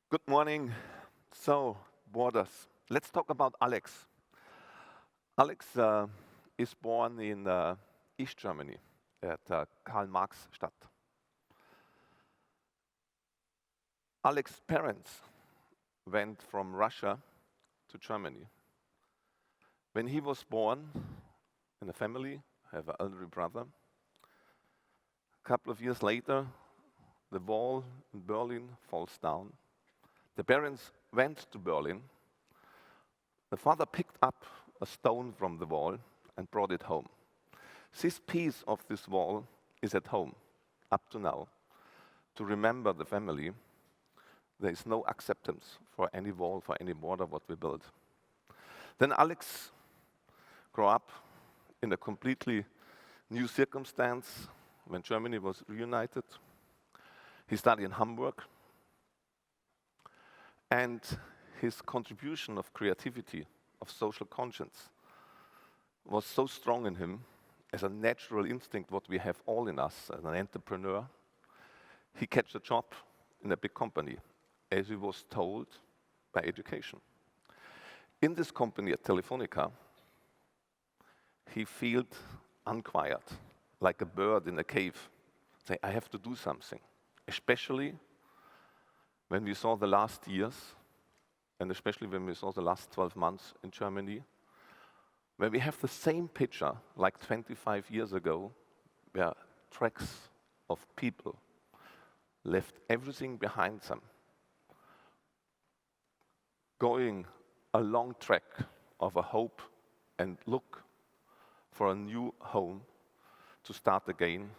Good morning. So, borders. Let's talk about Alex. Alex is born in East Germany at Karl Marx Stadt. Alex's parents went from Russia to Germany. When he was born in a family, have an elderly brother. A couple of years later, the wall in Berlin falls down. The parents went to Berlin. The father picked up a stone from the wall and brought it home. This piece of this wall is at home up to now. To remember the family, there is no acceptance for any wall, for any border what we build. Then Alex grew up in a completely new circumstance when Germany was reunited. He studied in Hamburg, and his contribution of creativity, of social conscience, was so strong in him as a natural instinct, what we have all in us as an entrepreneur. He catch a job in a big company, as he was told by education. In this company at Telefonica, he felt unquiet, like a bird in a cave, saying, I have to do something, especially when we saw the last years, and especially when we saw the last 12 months in Germany, where we have the same picture like 25 years ago, where tracks of people left everything behind them, going a long track of a hope and look for a new home to start again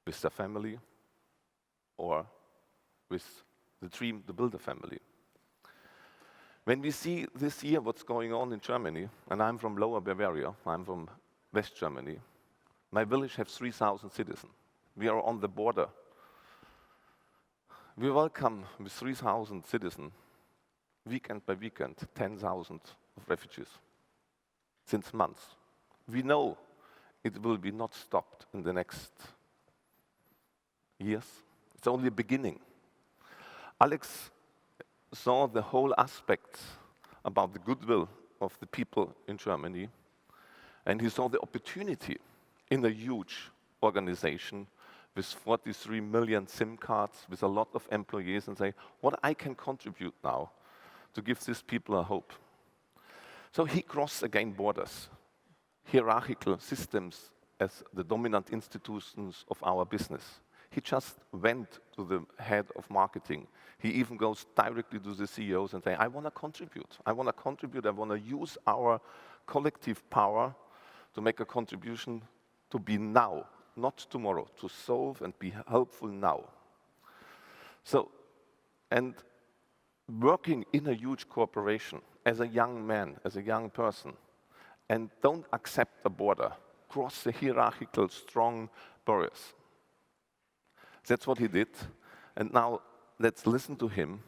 with their family or with the dream to build a family. When we see this year what's going on in Germany, and I'm from Lower Bavaria, I'm from West Germany, my village has 3,000 citizens. We are on the border. We welcome with 3,000 citizens, weekend by weekend, 10,000 of refugees since months. We know it will be not stopped in the next years. It's only a beginning. Alex saw the whole aspect about the goodwill of the people in Germany, and he saw the opportunity in a huge organization with 43 million SIM cards, with a lot of employees, and say, what I can contribute now to give these people a hope. So he crossed again borders, hierarchical systems as the dominant institutions of our business. He just went to the head of marketing. He even goes directly to the CEOs and say, I want to contribute. I want to use our collective power to make a contribution to be now, not tomorrow, to solve and be helpful now. So, and working in a huge corporation as a young man, as a young person, and don't accept a border, cross the hierarchical strong barriers. That's what he did. And now let's listen to him,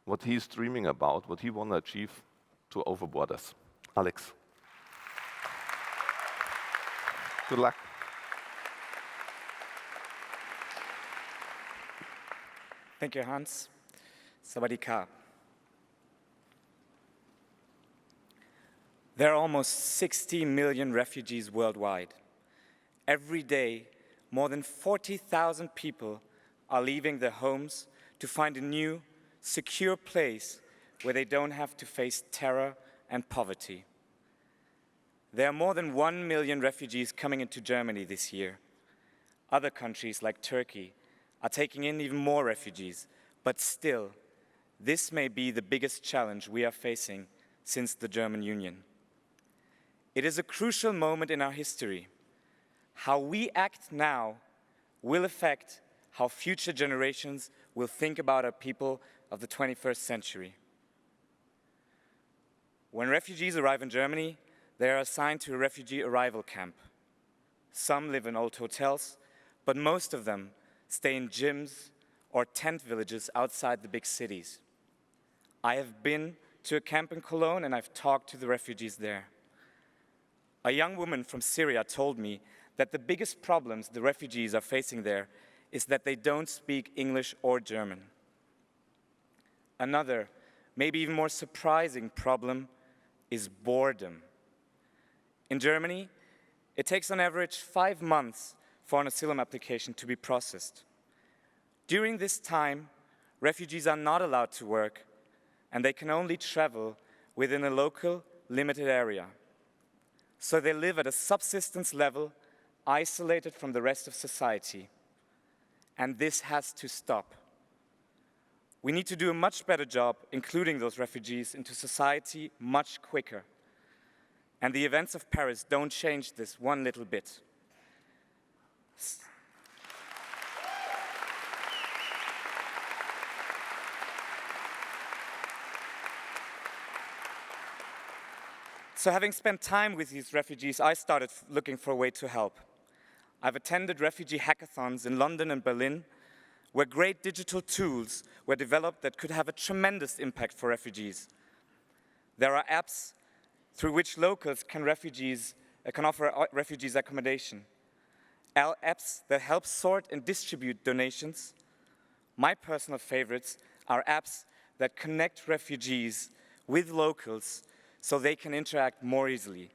what he's dreaming about, what he want to achieve to over borders. Alex. Good luck. Thank you, Hans. Sawadee ka. There are almost 60 million refugees worldwide. Every day, more than 40,000 people are leaving their homes to find a new, secure place where they don't have to face terror and poverty. There are more than 1 million refugees coming into Germany this year. Other countries like Turkey are taking in even more refugees, but still, this may be the biggest challenge we are facing since the German Union. It is a crucial moment in our history. How we act now will affect how future generations will think about our people of the 21st century. When refugees arrive in Germany, they are assigned to a refugee arrival camp. Some live in old hotels, but most of them stay in gyms or tent villages outside the big cities. I have been to a camp in Cologne and I've talked to the refugees there. A young woman from Syria told me that the biggest problems the refugees are facing there is that they don't speak English or German. Another, maybe even more surprising problem is boredom. In Germany, it takes on average 5 months for an asylum application to be processed. During this time, refugees are not allowed to work, and they can only travel within a local, limited area. So they live at a subsistence level, isolated from the rest of society. And this has to stop. We need to do a much better job including those refugees into society much quicker. And the events of Paris don't change this one little bit. So having spent time with these refugees, I started looking for a way to help. I've attended refugee hackathons in London and Berlin, where great digital tools were developed that could have a tremendous impact for refugees. There are apps through which locals can offer refugees accommodation. Apps that help sort and distribute donations. My personal favorites are apps that connect refugees with locals so they can interact more easily.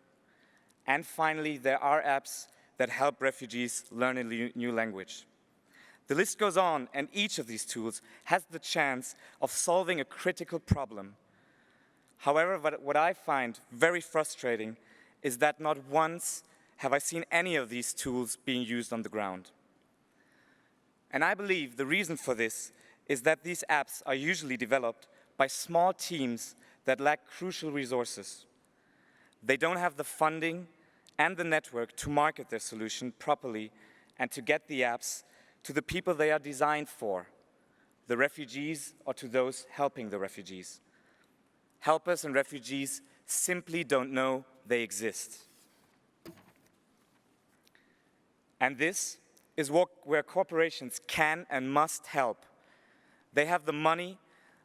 And finally, there are apps that help refugees learn a new language. The list goes on, and each of these tools has the chance of solving a critical problem. However, what I find very frustrating is that not once have I seen any of these tools being used on the ground. And I believe the reason for this is that these apps are usually developed by small teams that lack crucial resources. They don't have the funding and the network to market their solution properly and to get the apps to the people they are designed for, the refugees or to those helping the refugees. Helpers and refugees simply don't know they exist. And this is where corporations can and must help. They have the money,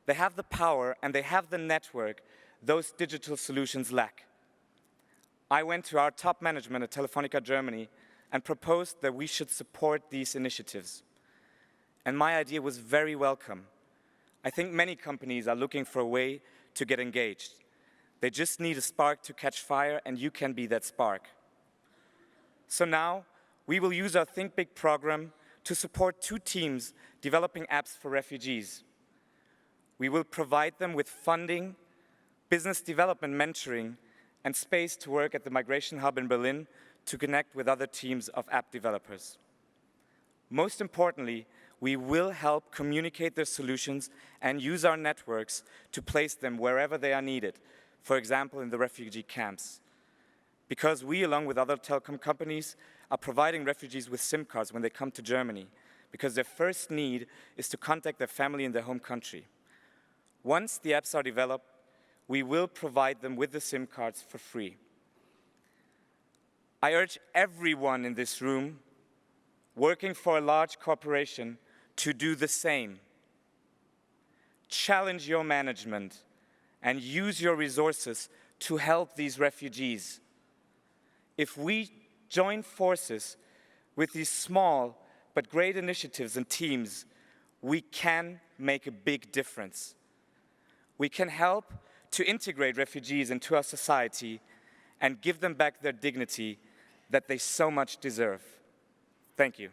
they have the power, and they have the network those digital solutions lack. I went to our top management at Telefonica Germany and proposed that we should support these initiatives. And my idea was very welcome. I think many companies are looking for a way to get engaged. They just need a spark to catch fire, and you can be that spark. So now, we will use our Think Big program to support 2 teams developing apps for refugees. We will provide them with funding, business development mentoring, and space to work at the Migration Hub in Berlin to connect with other teams of app developers. Most importantly, we will help communicate their solutions and use our networks to place them wherever they are needed, for example, in the refugee camps. Because we, along with other telecom companies, are providing refugees with SIM cards when they come to Germany, because their first need is to contact their family in their home country. Once the apps are developed, we will provide them with the SIM cards for free. I urge everyone in this room working for a large corporation to do the same. Challenge your management and use your resources to help these refugees. If we join forces with these small but great initiatives and teams, we can make a big difference. We can help to integrate refugees into our society and give them back their dignity that they so much deserve. Thank you.